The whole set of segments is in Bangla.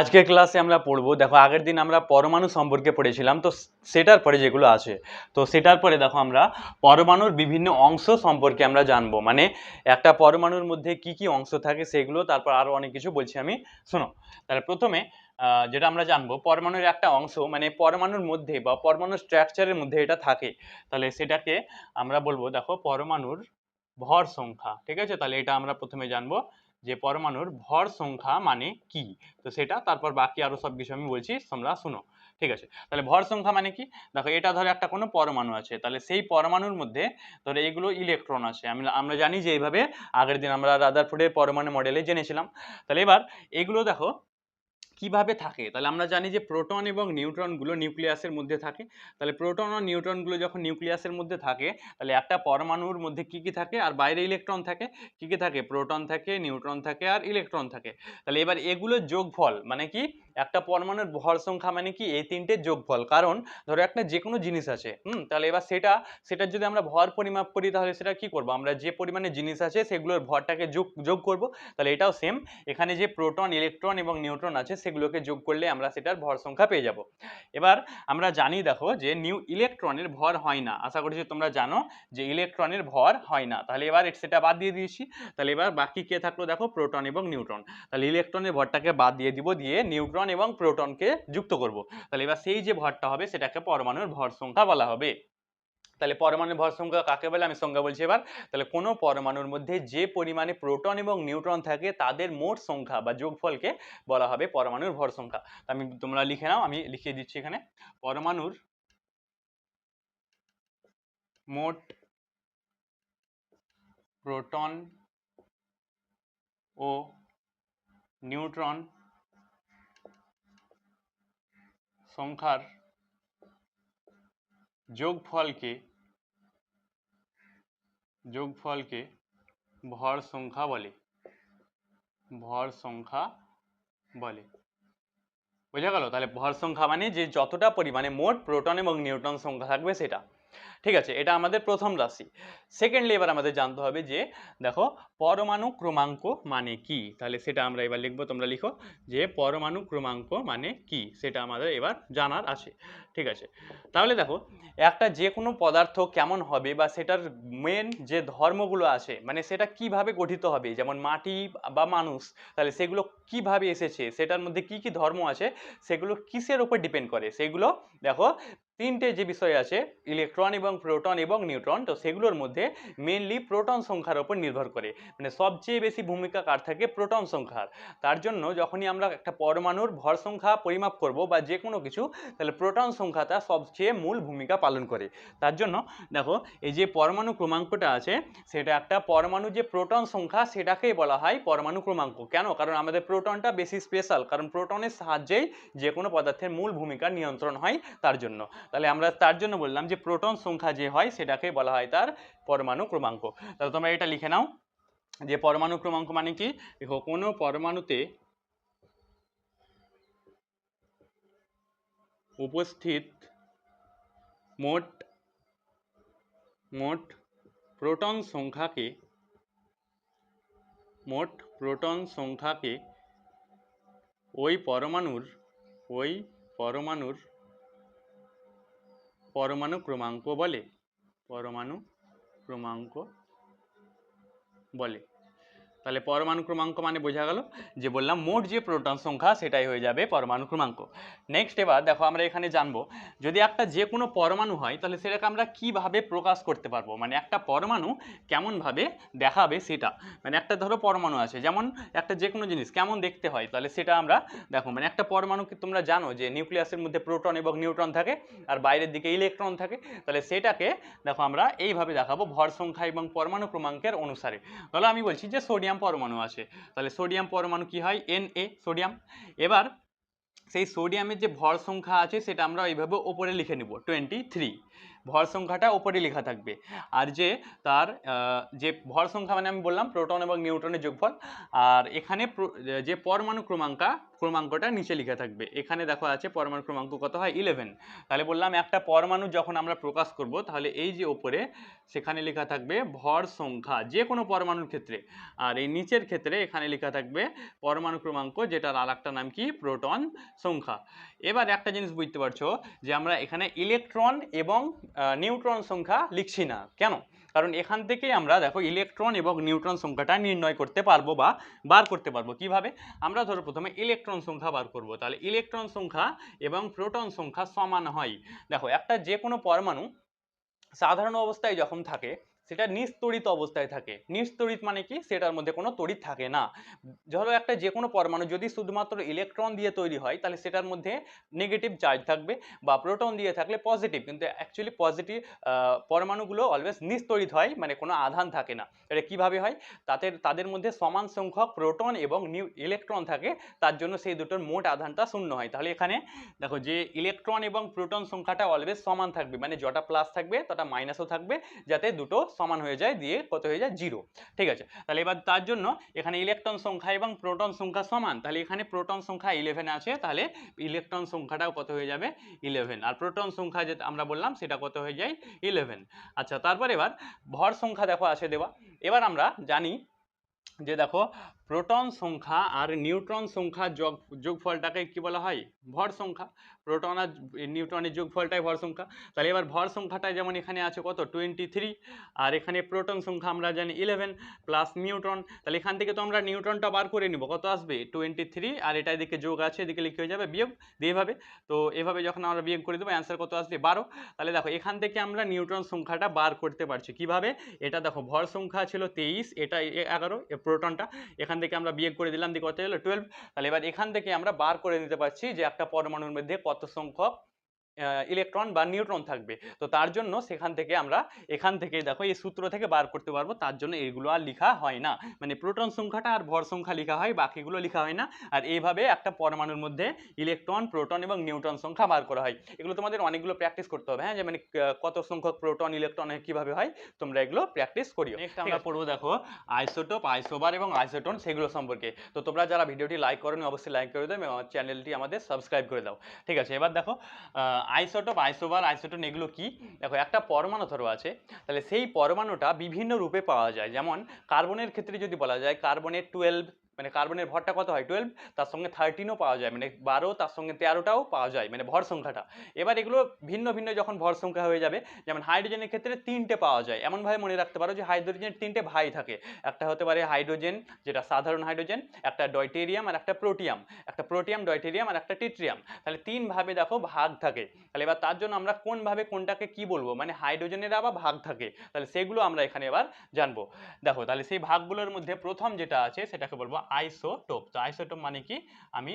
আজকের ক্লাসে আমরা পড়বো, দেখো আগের দিন আমরা পরমাণু সম্পর্কে পড়েছিলাম, তো সেটার পরে যেগুলো আছে, তো সেটার পরে দেখো আমরা পরমাণুর বিভিন্ন অংশ সম্পর্কে আমরা জানবো। মানে একটা পরমাণুর মধ্যে কি কি অংশ থাকে সেগুলো, তারপর আরো অনেক কিছু বলছি আমি, শোনো। তাহলে প্রথমে যেটা আমরা জানবো, পরমাণুর একটা অংশ মানে পরমাণুর মধ্যে বা পরমাণুর স্ট্রাকচারের মধ্যে এটা থাকে, তাহলে সেটাকে আমরা বলবো দেখো পরমাণুর ভর সংখ্যা। ঠিক আছে, তাহলে এটা আমরা প্রথমে জানবো যে পরমাণুর ভর সংখ্যা মানে কি। তো সেটা তারপর বাকি আরো সব কিছু আমি বলছি, তোমরা শুনো। ঠিক আছে, তাহলে ভর সংখ্যা মানে কি, দেখো এটা ধরো একটা কোনো পরমাণু আছে, তাহলে সেই পরমাণুর মধ্যে ধরো এগুলো ইলেকট্রন আছে। আমরা জানি যে এইভাবে আগের দিন আমরা রাদারফোর্ডের পরমাণু মডেলে জেনেছিলাম। তাহলে এবার এগুলো দেখো কিভাবে থাকে, তাহলে আমরা জানি যে প্রোটন এবং নিউট্রনগুলো নিউক্লিয়াসের মধ্যে থাকে। তাহলে প্রোটন ও নিউট্রনগুলো যখন নিউক্লিয়াসের মধ্যে থাকে, তাহলে একটা পরমাণুর মধ্যে কি কি থাকে আর বাইরে ইলেকট্রন থাকে। কি কি থাকে, প্রোটন থাকে, নিউট্রন থাকে আর ইলেকট্রন থাকে। তাহলে এবার এগুলোর যোগফল মানে কি, একটা পরমাণুর ভর সংখ্যা মানে কি এই তিনটের যোগফল। কারণ ধরো একটা যে কোনো জিনিস আছে, তাহলে এবার সেটার যদি আমরা ভর পরিমাপ করি, তাহলে সেটা কি করব, আমরা যে পরিমাণে জিনিস আছে সেগুলোর ভরটাকে যোগ করব। তাহলে এটাও সেম, এখানে যে প্রোটন, ইলেকট্রন এবং নিউট্রন আছে সেগুলোকে যোগ করলে আমরা সেটার ভর সংখ্যা পেয়ে যাব। এবার আমরা জানি দেখো যে ইলেকট্রনের ভর হয় না, আশা করি যে তোমরা জানো যে ইলেকট্রনের ভর হয় না। তাহলে এবার সেটা বাদ দিয়ে দিয়েছি। তাহলে এবার বাকি কে থাকলো, দেখো প্রোটন এবং নিউট্রন। তাহলে ইলেকট্রনের ভরটাকে বাদ দিয়ে দিব, দিয়ে নিউট্রন এবং প্রোটনকে যুক্ত করব। তাহলে এবার সেই যে ভরটা হবে সেটাকে পরমাণুর ভর সংখ্যা বলা হবে। তাহলে পরমাণুর ভর সংখ্যা কাকে বলে আমি সংজ্ঞা বলছি এবার। তাহলে কোনো পরমাণুর মধ্যে যে পরিমাণে প্রোটন এবং নিউট্রন থাকে তাদের মোট সংখ্যা বা যোগফলকে বলা হবে পরমাণুর ভর সংখ্যা। তোমরা লিখে নাও, আমি লিখিয়ে দিচ্ছি এখানে। পরমাণুর মোট প্রোটন ও নিউট্রন সংখ্যার যোগফলকে ভর সংখ্যা বলে। ভর সংখ্যা বলে, বোঝা গেল? তাহলে ভর সংখ্যা মানে যে যতটা পরিমাণে মোট প্রোটন এবং নিউট্রন সংখ্যা থাকবে সেটা। ঠিক আছে, এটা আমাদের প্রথম রাশি। সেকেন্ডলি এবার আমাদের জানতে হবে যে দেখো পরমাণু ক্রমাঙ্ক মানে কি। তাহলে সেটা আমরা এবার লিখবো, তোমরা লিখো যে পরমাণু ক্রমাঙ্ক মানে কি, সেটা আমাদের এবার জানার আছে। ঠিক আছে, তাহলে দেখো একটা যে কোনো পদার্থ কেমন হবে বা সেটার মেন যে ধর্মগুলো আছে, মানে সেটা কিভাবে গঠিত হবে, যেমন মাটি বা মানুষ, তাহলে সেগুলো কিভাবে এসেছে, সেটার মধ্যে কি কি ধর্ম আছে, সেগুলো কিসের উপর ডিপেন্ড করে, সেগুলো দেখো তিনটে যে বিষয় আছে, ইলেকট্রন এবং প্রোটন এবং নিউট্রন, তো সেগুলোর মধ্যে মেনলি প্রোটন সংখ্যার উপর নির্ভর করে। মানে সবচেয়ে বেশি ভূমিকা কার থাকে, প্রোটন সংখ্যার। তার জন্য যখনই আমরা একটা পরমাণুর ভর সংখ্যা পরিমাপ করব বা যে কোনো কিছু, তাহলে প্রোটন সংখ্যাটা সবচেয়ে মূল ভূমিকা পালন করে। তার জন্য দেখো এই যে পরমাণু ক্রমাঙ্কটা আছে, সেটা একটা পরমাণু যে প্রোটন সংখ্যা সেটাকেই বলা হয় পরমাণু ক্রমাঙ্ক। কেন, কারণ আমাদের প্রোটনটা বেশি স্পেশাল, কারণ প্রোটনের সাহায্যেই যে কোনো পদার্থের মূল ভূমিকা নিয়ন্ত্রণ হয় তার জন্য। তাহলে আমরা তার জন্য বললাম যে প্রোটন সংখ্যা যে হয় সেটাকে বলা হয় তার পরমাণু ক্রমাঙ্ক। তাহলে তোমরা এটা লিখে নাও যে পরমাণু ক্রমাঙ্ক মানে কি। দেখো কোনো পরমাণুতে উপস্থিত মোট প্রোটন সংখ্যাকে ওই পরমাণুর পরমাণু ক্রমাঙ্ক বলে। তাহলে পরমাণু ক্রমাঙ্ক মানে বোঝা গেল যে বললাম মোট যে প্রোটন সংখ্যা সেটাই হয়ে যাবে পরমাণু ক্রমাঙ্ক। নেক্সট এবার দেখো আমরা এখানে জানবো যদি একটা যে কোনো পরমাণু হয় তাহলে সেটাকে আমরা কিভাবে প্রকাশ করতে পারবো, মানে একটা পরমাণু কেমন ভাবে দেখাবে সেটা। মানে একটা ধরো পরমাণু আছে, যেমন একটা যে কোনো জিনিস কেমন দেখতে হয়, তাহলে সেটা আমরা দেখো মানে একটা পরমাণুকে তোমরা জানো যে নিউক্লিয়াসের মধ্যে প্রোটন এবং নিউট্রন থাকে আর বাইরের দিকে ইলেকট্রন থাকে। তাহলে সেটাকে দেখো আমরা এইভাবে দেখাবো ভর সংখ্যা এবং পরমাণু ক্রমাঙ্কের অনুসারে। তাহলে আমি বলছি যে সোডিয়াম পরমাণু আছে, তাহলে সোডিয়াম পরমাণু কি হয়, Na সোডিয়াম। এবার সেই সোডিয়ামের যে ভর সংখ্যা আছে সেটা আমরা এইভাবে উপরে লিখে নিব 23। ভর সংখ্যাটা ওপরে লেখা থাকবে, আর যে তার যে ভর সংখ্যা মানে আমি বললাম প্রোটন এবং নিউট্রনের যোগফল, আর এখানে যে পরমাণু ক্রমাঙ্কটা নিচে লেখা থাকবে। এখানে দেখো আছে পরমাণু ক্রমাঙ্ক কত হয় 11। তাহলে বললাম একটা পরমাণু যখন আমরা প্রকাশ করব তাহলে এই যে ওপরে সেখানে লেখা থাকবে ভর সংখ্যা যে কোনো পরমাণুর ক্ষেত্রে, আর এই নিচের ক্ষেত্রে এখানে লেখা থাকবে পরমাণু ক্রমাঙ্ক, যেটার আর একটা নাম কি প্রোটন সংখ্যা। এবার একটা জিনিস বুঝতে পারছো যে আমরা এখানে ইলেকট্রন এবং নিউট্রন সংখ্যা লিখছি না কেন, কারণ এখান থেকেই আমরা দেখো ইলেকট্রন এবং নিউট্রন সংখ্যাটা নির্ণয় করতে পারবো বা বার করতে পারবো। কিভাবে? আমরা ধরো প্রথমে ইলেকট্রন সংখ্যা বার করব, তাহলে ইলেকট্রন সংখ্যা এবং প্রোটন সংখ্যা সমান হয়। দেখো একটা যে কোনো পরমাণু সাধারণ অবস্থায় যখন থাকে সেটা নিস্তড়িত অবস্থায় থাকে। নিস্তড়িত মানে কি? সেটার মধ্যে কোনো তড়িৎ থাকে না। ধরো একটা যে কোনো পরমাণু যদি শুধুমাত্র ইলেকট্রন দিয়ে তৈরি হয় তাহলে সেটার মধ্যে নেগেটিভ চার্জ থাকবে, বা প্রোটন দিয়ে থাকলে পজিটিভ, কিন্তু অ্যাকচুয়ালি পজিটিভ পরমাণুগুলো অলওয়েজ নিস্তড়িত হয়, মানে কোনো আধান থাকে না। এটা কিভাবে হয়? তাদের মধ্যে সমান সংখ্যক প্রোটন এবং ইলেকট্রন থাকে, তার জন্য সেই দুটোর মোট আধানটা শূন্য হয়। তাহলে এখানে দেখো যে ইলেকট্রন এবং প্রোটন সংখ্যাটা অলওয়েজ সমান থাকবে, মানে যটা প্লাস থাকবে তটা মাইনাসও থাকবে, যাতে দুটো সমান হয়ে যায়, দিয়ে কত হয়ে যায় 0। ঠিক আছে, তাহলে এবার তার জন্য এখানে ইলেকট্রন সংখ্যা এবং প্রোটন সংখ্যা সমান, তাহলে এখানে প্রোটন সংখ্যা 11 আছে, তাহলে ইলেকট্রন সংখ্যাটাও কত হয়ে যাবে 11, আর প্রোটন সংখ্যা যেটা আমরা বললাম সেটা কত হয়ে যায় 11। আচ্ছা, তারপর এবার ভর সংখ্যা দেখো আছে দেওয়া। এবার আমরা জানি যে দেখো প্রোটন সংখ্যা আর নিউট্রন সংখ্যার যোগফলটাকে কি বলা হয়? ভর সংখ্যা। প্রোটন আর নিউট্রনের যোগফলটাই ভর সংখ্যা। তাহলে এবার ভর সংখ্যাটা যেমন এখানে আছে কত 23, আর এখানে প্রোটন সংখ্যা আমরা জানি 11 প্লাস নিউট্রন, তাহলে এখান থেকে তো আমরা নিউট্রনটা বার করে নিব, কত আসবে 23, আর এটা এদিকে যোগ আছে, এদিকে লিখে হয়ে যাবে বিয়োগ দিয়ে এভাবে। তো এভাবে যখন আমরা বিয়োগ করে দেবো অ্যান্সার কত আসবে 12। তাহলে দেখো এখান থেকে আমরা নিউট্রন সংখ্যাটা বার করতে পারছি কিভাবে? এটা দেখো ভর সংখ্যা ছিল 23, এটা 11, প্রোটনটা এখান থেকে আমরা বিয়োগ করে দিলাম, দিয়ে কত হলো 12। তাহলে এবার এখান থেকে আমরা বার করে নিতে পারছি যে একটা পরমাণুর মধ্যে কত সংখ্যক ইলেকট্রন বা নিউট্রন থাকবে। তো তার জন্য সেখান থেকে আমরা এখান থেকে দেখো এই সূত্র থেকে বার করতে পারবো, তার জন্য এইগুলো আর লেখা হয় না, মানে প্রোটন সংখ্যাটা আর ভর সংখ্যা লেখা হয়, বাকিগুলো লেখা হয় না। আর এইভাবে একটা পরমাণুর মধ্যে ইলেকট্রন, প্রোটন এবং নিউট্রন সংখ্যা বার করা হয়। এগুলো তোমাদের অনেকগুলো প্র্যাকটিস করতে হবে, হ্যাঁ, যে মানে কত সংখ্যক প্রোটন ইলেকট্রন কিভাবে হয়, তোমরা এগুলো প্র্যাকটিস করিও। নেক্সট আমরা পড়বো দেখো আইসোটোপ, আইসোবার এবং আইসোটোন, সেগুলো সম্পর্কে। তো তোমরা যারা ভিডিওটি লাইক করোনি অবশ্যই লাইক করে দাও এবং আমার চ্যানেলটি আমাদের সাবস্ক্রাইব করে দাও। ঠিক আছে, এবার দেখো আইসোটোপ, আইসোবার, আইসোটোন এগুলো কি? দেখো একটা পরমাণু ধরো আছে, তাহলে সেই পরমাণুটা বিভিন্ন রূপে পাওয়া যায়। যেমন কার্বনের ক্ষেত্রে যদি বলা যায় কার্বনের 12, মানে কার্বনের ভরটা কত হয় 12, তার সঙ্গে 13ও পাওয়া যায়, মানে 12, তার সঙ্গে 13টাও পাওয়া যায়, মানে ভর সংখ্যাটা। এবার এগুলো ভিন্ন ভিন্ন যখন ভর সংখ্যা হয়ে যাবে, যেমন হাইড্রোজেনের ক্ষেত্রে 3টে পাওয়া যায়। এমনভাবে মনে রাখতে পারো যে হাইড্রোজেনের 3টে ভাই থাকে, একটা হতে পারে হাইড্রোজেন যেটা সাধারণ হাইড্রোজেন, একটা ডয়টেরিয়াম আর একটা প্রোটিয়াম, একটা প্রোটিয়াম, ডয়টেরিয়াম আর একটা টিট্রিয়াম, তাহলে 3 ভাবে দেখো ভাগ থাকে। তাহলে এবার তার জন্য আমরা কোন ভাবে কোনটাকে কি বলবো, মানে হাইড্রোজেনের আবার ভাগ থাকে, তাহলে সেগুলো আমরা এখানে এবার জানবো। দেখো তাহলে সেই ভাগগুলোর মধ্যে প্রথম যেটা আছে সেটাকে বলবো আইসোটোপ। তো আইসোটোপ মানে কি আমি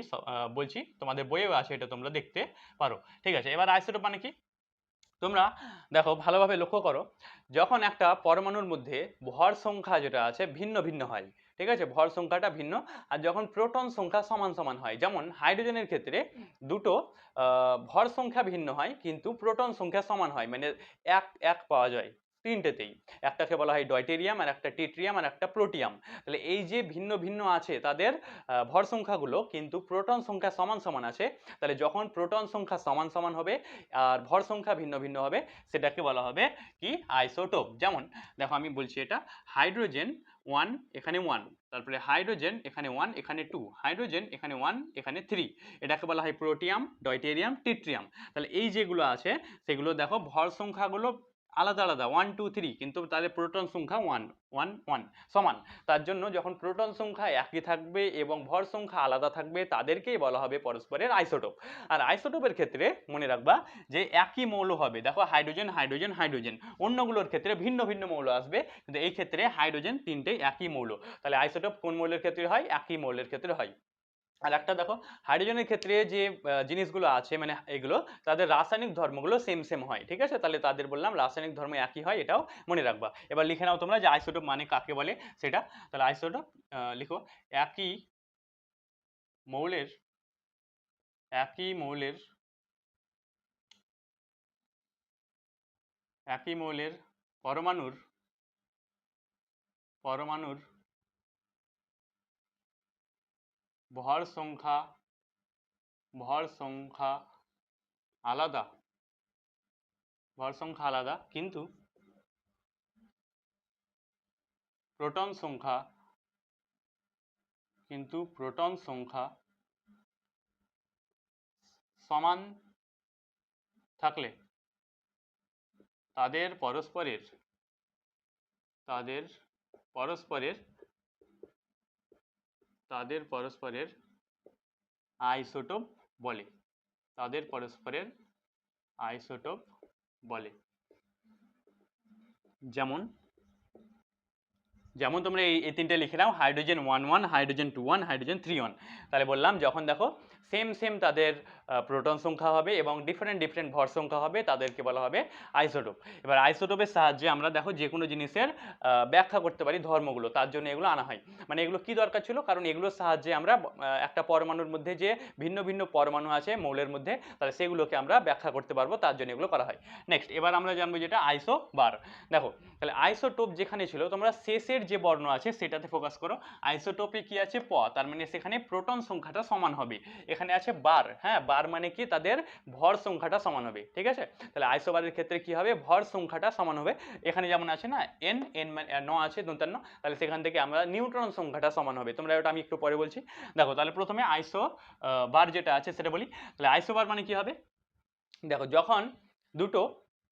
বলছি, তোমাদের বইয়েও আছে, এটা তোমরা দেখতে পারো। ঠিক আছে, এবার আইসোটোপ মানে কি তোমরা দেখো ভালোভাবে লক্ষ্য করো, যখন একটা পরমাণুর মধ্যে ভর সংখ্যা যেটা আছে ভিন্ন ভিন্ন হয়, ঠিক আছে, ভর সংখ্যাটা ভিন্ন, আর যখন প্রোটন সংখ্যা সমান সমান হয়, যেমন হাইড্রোজেনের ক্ষেত্রে দুটো ভর সংখ্যা ভিন্ন হয় কিন্তু প্রোটন সংখ্যা সমান হয়, মানে এক এক পাওয়া যায় তিনটেতেই। একটাকে বলা হয় ডয়টেরিয়াম, আর একটা টিট্রিয়াম, আর একটা প্রোটিয়াম। তাহলে এই যে ভিন্ন ভিন্ন আছে তাদের ভর সংখ্যাগুলো, কিন্তু প্রোটন সংখ্যা সমান সমান আছে, তাহলে যখন প্রোটন সংখ্যা সমান সমান হবে আর ভর সংখ্যা ভিন্ন ভিন্ন হবে, সেটাকে বলা হবে কি আইসোটোপ। যেমন দেখো আমি বলছি, এটা হাইড্রোজেন 1 এখানে 1, তারপরে হাইড্রোজেন এখানে 1 এখানে 2, হাইড্রোজেন এখানে 1 এখানে 3, এটাকে বলা হয় প্রোটিয়াম, ডয়টেরিয়াম, টিট্রিয়াম। তাহলে এই যেগুলো আছে সেগুলো দেখো ভর সংখ্যাগুলো আলাদা আলাদা 1 2 3, কিন্তু তাদের প্রোটন সংখ্যা 1 1 1 সমান। তার জন্য যখন প্রোটন সংখ্যা একই থাকবে এবং ভর সংখ্যা আলাদা থাকবে, তাদেরকেই বলা হবে পরস্পরের আইসোটোপ। আর আইসোটোপের ক্ষেত্রে মনে রাখবা যে একই মৌল হবে, দেখো হাইড্রোজেন হাইড্রোজেন হাইড্রোজেন, অন্যগুলোর ক্ষেত্রে ভিন্ন ভিন্ন মৌল আসবে, কিন্তু এই ক্ষেত্রে হাইড্রোজেন তিনটেই একই মৌল। তাহলে আইসোটোপ কোন মৌলের ক্ষেত্রে হয়? একই মৌলের ক্ষেত্রে হয়। আর একটা দেখো হাইড্রোজেনের ক্ষেত্রে যে জিনিসগুলো আছে, মানে এগুলো তাদের রাসায়নিক ধর্মগুলো সেম সেম হয়, ঠিক আছে, তাহলে তাদের বললাম রাসায়নিক ধর্ম একই হয়, এটাও মনে রাখবা। এবার লিখে নাও তোমরা যে আইসোটোপ মানে কাকে বলে সেটা। তাহলে আইসোটোপ লিখো একই মৌলের, একই মৌলের একই মৌলের পরমাণুর ভর সংখ্যা আলাদা, কিন্তু প্রোটন সংখ্যা সমান থাকলে তাদের পরস্পরের আইসোটোপ বলে। যেমন তোমরা এই তিনটে লিখে নাও, হাইড্রোজেন 1 1, হাইড্রোজেন 2 1, হাইড্রোজেন 3 1। তাহলে বললাম যখন দেখো সেম তাদের প্রোটন সংখ্যা হবে এবং ডিফারেন্ট ভর সংখ্যা হবে, তাদেরকে বলা হবে আইসোটোপ। এবার আইসোটোপের সাহায্যে আমরা দেখো যে কোনো জিনিসের ব্যাখ্যা করতে পারি ধর্মগুলো, তার জন্য এগুলো আনা হয়। মানে এগুলো কি দরকার ছিল, কারণ এগুলোর সাহায্যে আমরা একটা পরমাণুর মধ্যে যে ভিন্ন পরমাণু আছে মৌলের মধ্যে, তাহলে সেগুলোকে আমরা ব্যাখ্যা করতে পারবো, তার জন্য এগুলো করা হয়। নেক্সট এবার আমরা জানবো যেটা আইসোবার। দেখো তাহলে আইসোটোপ যেখানে ছিল, তোমরা শেষের যে বর্ণ আছে সেটাতে ফোকাস করো। আইসোটোপে কি আছে, প, তার মানে সেখানে প্রোটন সংখ্যাটা সমান হবে। এখানে আছে বার, হ্যাঁ বার মানে কি, তাদের ভর সংখ্যাটা সমান হবে, ঠিক আছে। তাহলে আইসোবারের ক্ষেত্রে কি হবে, ভর সংখ্যাটা সমান হবে। এখানে যেমন আছে না এন মানে ন আছে দন্তান্ন, তাহলে সেখান থেকে আমরা নিউট্রন সংখ্যাটা সমান হবে। তোমরা ওটা আমি একটু পরে বলছি। দেখো তাহলে প্রথমে আইসো বার যেটা আছে সেটা বলি। তাহলে আইসোবার মানে কি হবে, দেখো যখন দুটো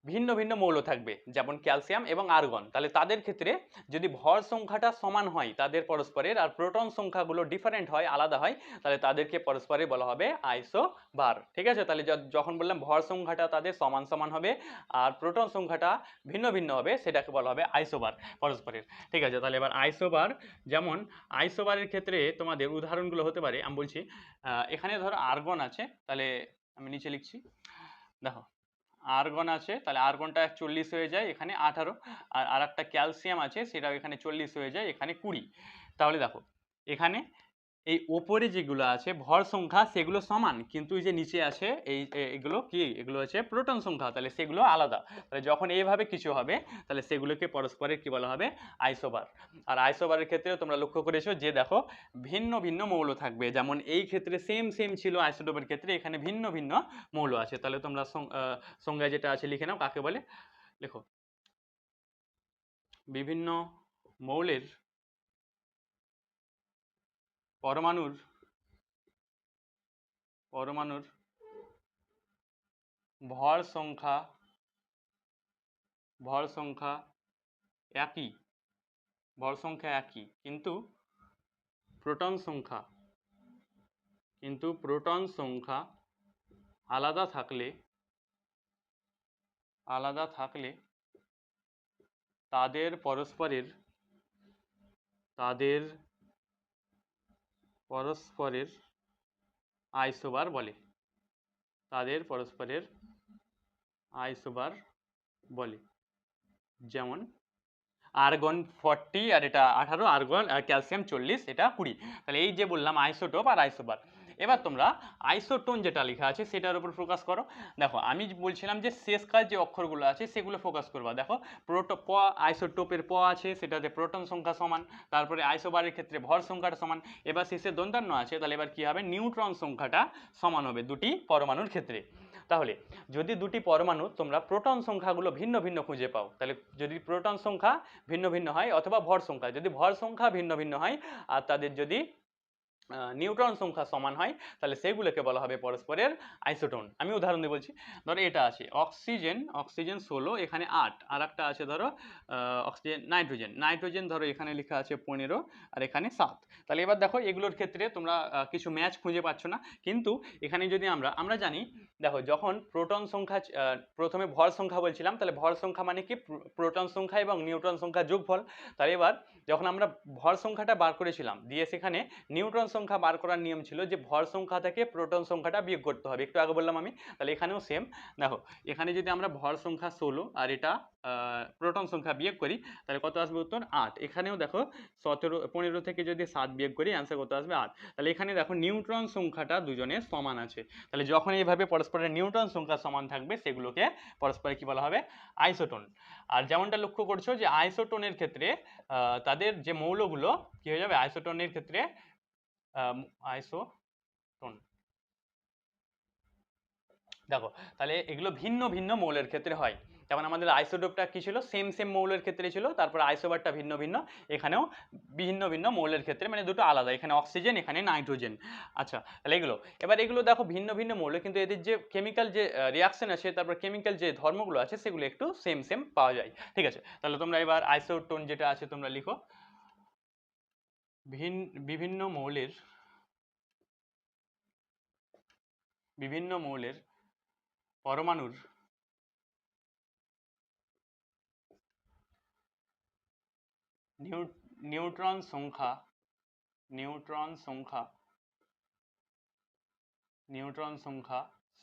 ভিন্ন মৌল থাকবে, যেমন ক্যালসিয়াম এবং আর্গন, তাহলে তাদের ক্ষেত্রে যদি ভর সংখ্যাটা সমান হয় তাদের পরস্পরের, আর প্রোটন সংখ্যাগুলো ডিফারেন্ট হয়, আলাদা হয়, তাহলে তাদেরকে পরস্পরে বলা হবে আইসোবার, ঠিক আছে। তাহলে যখন বললাম ভর সংখ্যাটা তাদের সমান হবে আর প্রোটন সংখ্যাটা ভিন্ন হবে, সেটাকে বলা হবে আইসোবার পরস্পরের, ঠিক আছে। তাহলে এবার আইসোবার, যেমন আইসোবারের ক্ষেত্রে তোমাদের উদাহরণগুলো হতে পারে, আমি বলছি এখানে ধরো আর্গন আছে, তাহলে আমি নিচে লিখছি, দেখো আর্গন আছে, তাহলে আর্গনটা 40 হয়ে যায়, এখানে 18, আর আরেকটা ক্যালসিয়াম আছে, সেটাও এখানে 40 হয়ে যায়, এখানে 20। তাহলে দেখো এখানে এই ওপরে যেগুলো আছে ভর সংখ্যা সেগুলো সমান, কিন্তু এই যে নিচে আছে এগুলো কি, এগুলো হচ্ছে প্রোটন সংখ্যা, তাহলে সেগুলো আলাদা। তাহলে যখন এইভাবে কিছু হবে, তাহলে সেগুলোকে পরস্পরের কি বলা হবে, আইসোবার। আর আইসোবারের ক্ষেত্রে তোমরা লক্ষ্য করেছো যে দেখো ভিন্ন মৌল থাকবে, যেমন এই ক্ষেত্রে সেম ছিল আইসোটোপের ক্ষেত্রে, এখানে ভিন্ন মৌল আছে। তাহলে তোমরা সংজ্ঞায় যেটা আছে লিখে নাও, কাকে বলে, লেখো বিভিন্ন মৌলের পরমাণুর ভর সংখ্যা একই, কিন্তু প্রোটন সংখ্যা আলাদা থাকলে তাদের পরস্পরের আইসোবার বলে। যেমন আর্গন 40 আর এটা 18, আর্গন ক্যালসিয়াম 40, এটা 20। তাহলে এই যে বললাম আইসোটোপ আর আইসোবার। এবার তোমরা আইসোটোন যেটা লেখা আছে সেটার উপর ফোকাস করো। দেখো আমি বলছিলাম যে শেষকার যে অক্ষরগুলো আছে সেগুলো ফোকাস করবা। দেখো প, আইসোটোপের প আছে, সেটাতে প্রোটন সংখ্যা সমান, তারপরে আইসোবারের ক্ষেত্রে ভর সংখ্যাটা সমান, এবার শেষে দন্তান্ন আছে, তাহলে এবার কি হবে, নিউট্রন সংখ্যাটা সমান হবে দুটি পরমাণুর ক্ষেত্রে। তাহলে যদি দুটি পরমাণু তোমরা প্রোটন সংখ্যাগুলো ভিন্ন খুঁজে পাও, তাহলে যদি প্রোটন সংখ্যা ভিন্ন হয়, অথবা ভর সংখ্যা, যদি ভর সংখ্যা ভিন্ন হয় আর তাদের যদি নিউট্রন সংখ্যা সমান হয়, তাহলে সেগুলোকে বলা হবে পরস্পরের আইসোটোন। আমি উদাহরণ দিয়ে বলছি, ধরো এটা আছে অক্সিজেন 16, এখানে 8, আর একটা আছে ধরো অক্সিজেন নাইট্রোজেন ধরো এখানে লেখা আছে 15 আর এখানে 7। তাহলে এবার দেখো এগুলোর ক্ষেত্রে তোমরা কিছু ম্যাচ খুঁজে পাচ্ছ না, কিন্তু এখানে যদি আমরা জানি, দেখো যখন প্রোটন সংখ্যা প্রথমে ভর সংখ্যা বলছিলাম, তাহলে ভর সংখ্যা মানে কি, প্রোটন সংখ্যা এবং নিউট্রন সংখ্যা যোগফল। তাহলে এবার যখন আমরা ভর সংখ্যাটা বার করেছিলাম দিয়ে সেখানে নিউট্রন সংখ্যা বার করার নিয়ম ছিল যে ভর সংখ্যা থেকে প্রোটন সংখ্যাটা বিয়োগ করতে হবে, একটু আগে বললাম আমি। তাহলে এখানেও সেম, দেখো এখানে যদি আমরা ভর সংখ্যা 16 আর এটা প্রোটন সংখ্যা বিয়োগ করি তাহলে কত আসবে উত্তর 8। এখানেও দেখো 15 থেকে যদি 7 বিয়োগ করি অ্যান্সার কত আসবে 8। তাহলে এখানে দেখো নিউট্রন সংখ্যাটা দুজনের সমান আছে। তাহলে যখন এইভাবে পরস্পরের নিউট্রন সংখ্যা সমান থাকবে সেগুলোকে পরস্পরে কি বলা হবে, আইসোটোন। আর যেমনটা লক্ষ্য করছো যে আইসোটোনের ক্ষেত্রে তাদের যে মৌলগুলো কি হয়ে যাবে, আইসোটোনের ক্ষেত্রে আইসোটোন, দেখো তাহলে এগুলো ভিন্ন ভিন্ন মৌলের ক্ষেত্রে হয়। যেমন আমাদের আইসোটোপটা কি ছিল, সেম সেম মৌলের ক্ষেত্রে ছিল, তারপর আইসোবারটা ভিন্ন ভিন্ন, এখানেও ভিন্ন ভিন্ন মৌলের ক্ষেত্রে, মানে দুটো আলাদা, এখানে অক্সিজেন এখানে নাইট্রোজেন। আচ্ছা তাহলে এগুলো, এবার এগুলো দেখো ভিন্ন ভিন্ন মৌল, কিন্তু এদের যে কেমিক্যাল যে রিয়াকশন আছে, তারপর কেমিক্যাল যে ধর্মগুলো আছে সেগুলো একটু সেম সেম পাওয়া যায়। ঠিক আছে, তাহলে তোমরা এবার আইসোটোন যেটা আছে তোমরা লিখো, বিভিন্ন মৌলের পরমাণুর নিউট্রন সংখ্যা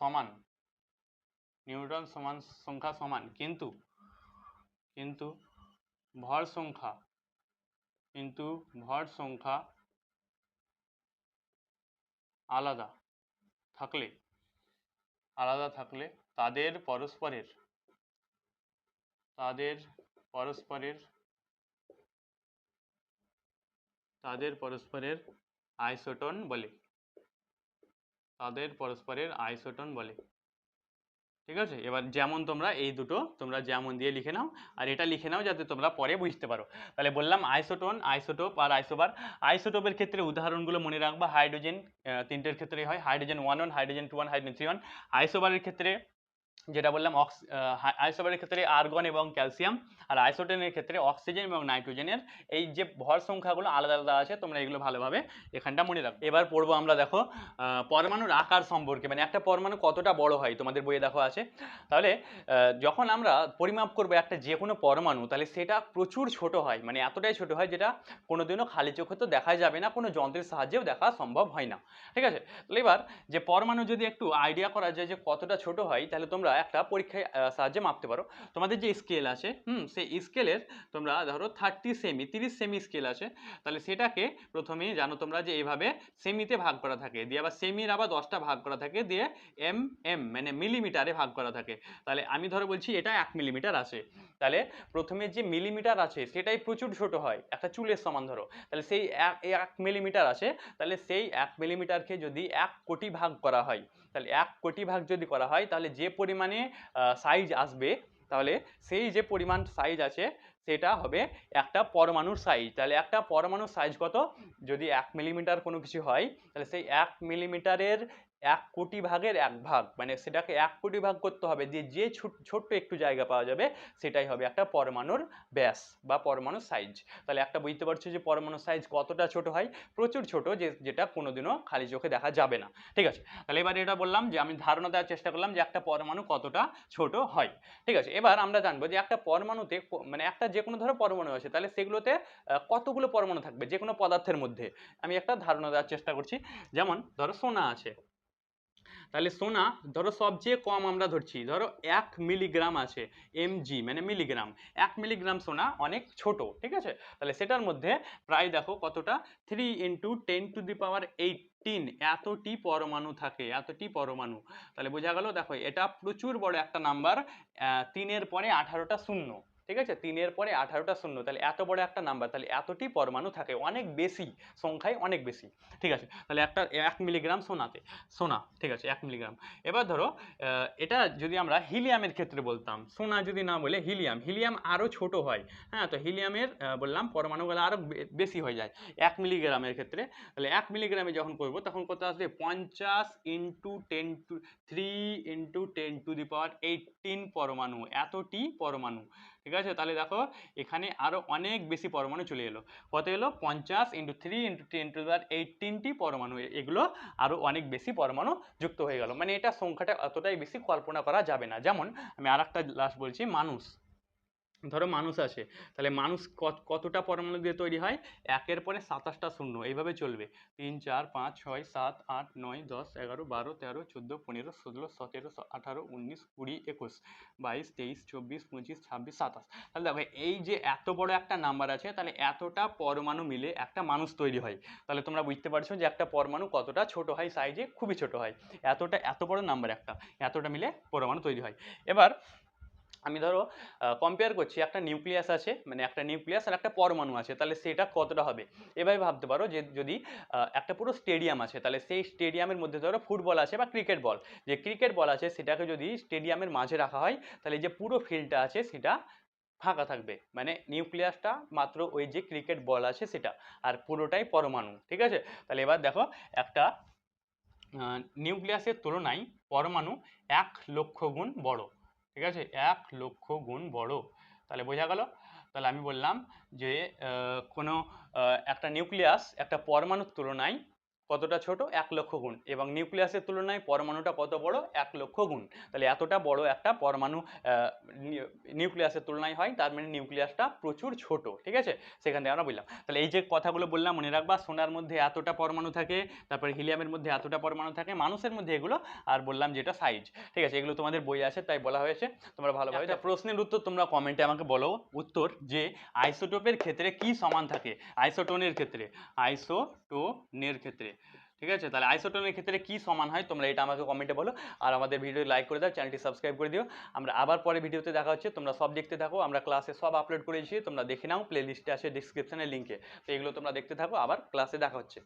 সমান, কিন্তু ভর সংখ্যা আলাদা থাকলে তাদের পরস্পরের আইসোটোন বলে। ঠিক আছে, এবার যেমন তোমরা এই দুটো তোমরা যেমন দিয়ে লিখে নাও, আর এটা লিখে নাও যাতে তোমরা পরে বুঝতে পারো। তাহলে বললাম আইসোটোপ আর আইসোবার। আইসোটোপের ক্ষেত্রে উদাহরণগুলো মনে রাখবা, হাইড্রোজেন তিনটের ক্ষেত্রে হয়, হাইড্রোজেন 1 হাইড্রোজেন 2 হাইড্রোজেন 3 আইসোবারের ক্ষেত্রে যেটা বললাম আইসোবারের ক্ষেত্রে আর্গন এবং ক্যালসিয়াম, আর আইসোটোনের ক্ষেত্রে অক্সিজেন এবং নাইট্রোজেনের এই যে ভর সংখ্যাগুলো আলাদা আলাদা আছে, তোমরা এগুলো ভালোভাবে এখানটা মনে রাখো। এবার পড়বো আমরা দেখো পরমাণুর আকার সম্পর্কে, মানে একটা পরমাণু কতটা বড় হয়, তোমাদের বইয়ে দেখো আছে। তাহলে যখন আমরা পরিমাপ করবো একটা যে কোনো পরমাণু, তাহলে সেটা প্রচুর ছোট হয়, মানে এতটাই ছোট হয় যেটা কোনোদিনও খালি চোখে তো দেখা যাবে না, কোনো যন্ত্রের সাহায্যেও দেখা সম্ভব হয় না। ঠিক আছে, তাহলে এবার যে পরমাণু যদি একটু আইডিয়া করা যায় যে কতটা ছোট হয়, তাহলে তোমরা একটা পরীক্ষায় সাহায্যে মাপতে পারো। তোমাদের যে স্কেল আছে সেই স্কেলের তোমরা ধরো 30 সেমি স্কেল আছে, তাহলে সেটাকে প্রথমেই জানো তোমরা যে এইভাবে সেমিতে ভাগ করা থাকে, দিয়ে আবার সেমির আবার 10টা ভাগ করা থাকে, দিয়ে মানে মিলিমিটারে ভাগ করা থাকে। তাহলে আমি ধরো বলছি এটা 1 মিলিমিটার আছে, তাহলে প্রথমে যে মিলিমিটার আছে সেটাই প্রচুর ছোট হয়, একটা চুলের সমান ধরো, তাহলে সেই 1 মিলিমিটার আছে, তাহলে সেই 1 মিলিমিটারকে যদি 1 কোটি ভাগ করা হয়, তাহলে 1 কোটি ভাগ যদি করা হয়, তাহলে যে পরিমাণে সাইজ আসবে, তাহলে সেই যে পরিমাণ সাইজ আছে সেটা হবে একটা পরমাণুর সাইজ। তাহলে একটা পরমাণুর সাইজ কত, যদি 1 মিলিমিটার কোনো কিছু হয়, তাহলে সেই 1 মিলিমিটারের 1 কোটি ভাগের 1 ভাগ, মানে সেটাকে 1 কোটি ভাগ করতে হবে, দিয়ে যে ছোট্ট একটু জায়গা পাওয়া যাবে সেটাই হবে একটা পরমাণুর ব্যাস বা পরমাণুর সাইজ। তাহলে একটা বুঝতে পারছো যে পরমাণুর সাইজ কতটা ছোট হয়, প্রচুর ছোট, যেটা কোনোদিনও খালি চোখে দেখা যাবে না। ঠিক আছে, তাহলে এবার এটা বললাম যে আমি ধারণা দেওয়ার চেষ্টা করলাম যে একটা পরমাণু কতটা ছোট হয়। ঠিক আছে, এবার আমরা জানবো যে একটা পরমাণুতে, মানে একটা যে কোনো ধরো পরমাণু আছে, তাহলে সেগুলোতে কতগুলো পরমাণু থাকবে যে কোনো পদার্থের মধ্যে। আমি একটা ধারণা দেওয়ার চেষ্টা করছি, যেমন ধরো সোনা আছে, তাহলে সোনা ধরো সবচেয়ে কম আমরা ধরছি, ধরো 1 মিলিগ্রাম আছে, mg মানে মিলিগ্রাম, 1 মিলিগ্রাম সোনা অনেক ছোট। ঠিক আছে, তাহলে সেটার মধ্যে প্রায় দেখো কতটা, 3 × 10⁸ এতটি পরমাণু থাকে, এতটি পরমাণু। তাহলে বোঝা গেল, দেখো এটা প্রচুর বড় একটা নাম্বার, 3-এর পরে 18টা শূন্য। ঠিক আছে, 3-এর পরে 18টা শূন্য, তাহলে এত বড় একটা নাম্বার, তাহলে এতটি পরমাণু থাকে, অনেক বেশি, সংখ্যায় অনেক বেশি। ঠিক আছে, তাহলে একটা 1 মিলিগ্রাম সোনা, ঠিক আছে 1 মিলিগ্রাম। এবার ধরো এটা যদি আমরা হিলিয়ামের ক্ষেত্রে বলতাম, সোনা যদি না বলে হিলিয়াম আরও ছোট হয়। হ্যাঁ, তো হিলিয়ামের বললাম পরমাণুগুলো আরও বেশি হয়ে যায় 1 মিলিগ্রামের ক্ষেত্রে। তাহলে 1 মিলিগ্রামে যখন করবো তখন কত আসবে, 50 × 10⁸ পরমাণু, এতটি পরমাণু। ঠিক আছে, তাহলে দেখো এখানে আরো অনেক বেশি পরমাণু চলে এলো, কত এলো, 50 × 3 × 10⁸ পরমাণু, এগুলো আরো অনেক বেশি পরমাণু যুক্ত হয়ে গেল, মানে এটা সংখ্যাটা অতটাই বেশি কল্পনা করা যাবে না। যেমন আমি আরেকটা লাস্ট বলছি, ধরো মানুষ আছে, তাহলে মানুষ কতটা পরমাণু দিয়ে তৈরি হয়, একের পরে 27টা শূন্য, এইভাবে চলবে। 3 4 5 6 7 8 9 10 11 12 13 14 15 16 17 18 19 20 21 22 23 24 25 26 27। তাহলে দেখো এই যে এত বড় একটা নাম্বার আছে, তাহলে এতটা পরমাণু মিলে একটা মানুষ তৈরি হয়। তাহলে তোমরা বুঝতে পারছো যে একটা পরমাণু কতটা ছোট হয়, সাইজে খুবই ছোট হয়। এত বড় নাম্বার একটা, এতটা মিলে পরমাণু তৈরি হয়। এবার আমি ধরো কম্পেয়ার করছি, একটা নিউক্লিয়াস আছে, মানে একটা নিউক্লিয়াস আর একটা পরমাণু আছে, তাহলে সেটা কতটা হবে। এভাবে ভাবতে পারো যে যদি একটা পুরো স্টেডিয়াম আছে, তাহলে সেই স্টেডিয়ামের মধ্যে ধরো ফুটবল আছে বা ক্রিকেট বল, যে ক্রিকেট বল আছে সেটাকে যদি স্টেডিয়ামের মাঝে রাখা হয়, তাহলে যে পুরো ফিল্ডটা আছে সেটা ফাঁকা থাকবে, মানে নিউক্লিয়াসটা মাত্র ওই যে ক্রিকেট বল আছে সেটা, আর পুরোটাই পরমাণু, ঠিক আছে। তাহলে এবার দেখো একটা নিউক্লিয়াসের তুলনায় পরমাণু 1,00,000 গুণ বড়, ঠিক আছে, 1,00,000 গুণ বড়। তাহলে বোঝা গেল। তাহলে আমি বললাম যে কোনো একটা নিউক্লিয়াস একটা পরমাণুর তুলনায় কতটা ছোট, 1,00,000 গুণ, এবং নিউক্লিয়াসের তুলনায় পরমাণুটা কত বড়, 1,00,000 গুণ। তাহলে এতটা বড় একটা পরমাণু নিউক্লিয়াসের তুলনায় হয়, তার মানে নিউক্লিয়াসটা প্রচুর ছোট, ঠিক আছে। সেখান থেকে আমরা বললাম, তাহলে এই যে কথাগুলো বললাম মনে রাখবা, সোনার মধ্যে এতটা পরমাণু থাকে, তারপরে হিলিয়ামের মধ্যে এতটা পরমাণু থাকে, মানুষের মধ্যে এগুলো, আর বললাম যেটা সাইজ, ঠিক আছে। এগুলো তোমাদের বই আছে তাই বলা হয়েছে, তোমরা ভালোভাবে প্রশ্নের উত্তর তোমরা কমেন্টে আমাকে বলো। উত্তর যে আইসোটোপের ক্ষেত্রে কি সমান থাকে, আইসোটোনের ক্ষেত্রে, আইসোটোনের ক্ষেত্রে, ঠিক আছে। তাহলে আইসোটোনের ক্ষেত্রে কি সমান হয় তোমরা এটা আমাকে কমেন্টে বলো, আর আমাদের ভিডিও লাইক করে দাও, চ্যানেলটি সাবস্ক্রাইব করে দিও। আমরা আবার পরে ভিডিওতে দেখা হচ্ছে, তোমরা সব দেখতে থাকো, আমরা ক্লাসে সব আপলোড করেছি, তোমরা দেখে নাও, প্লে লিস্টে আছে ডিসক্রিপশনের লিঙ্কে, তো এগুলো তোমরা দেখতে থাকো, আবার ক্লাসে দেখা হচ্ছে।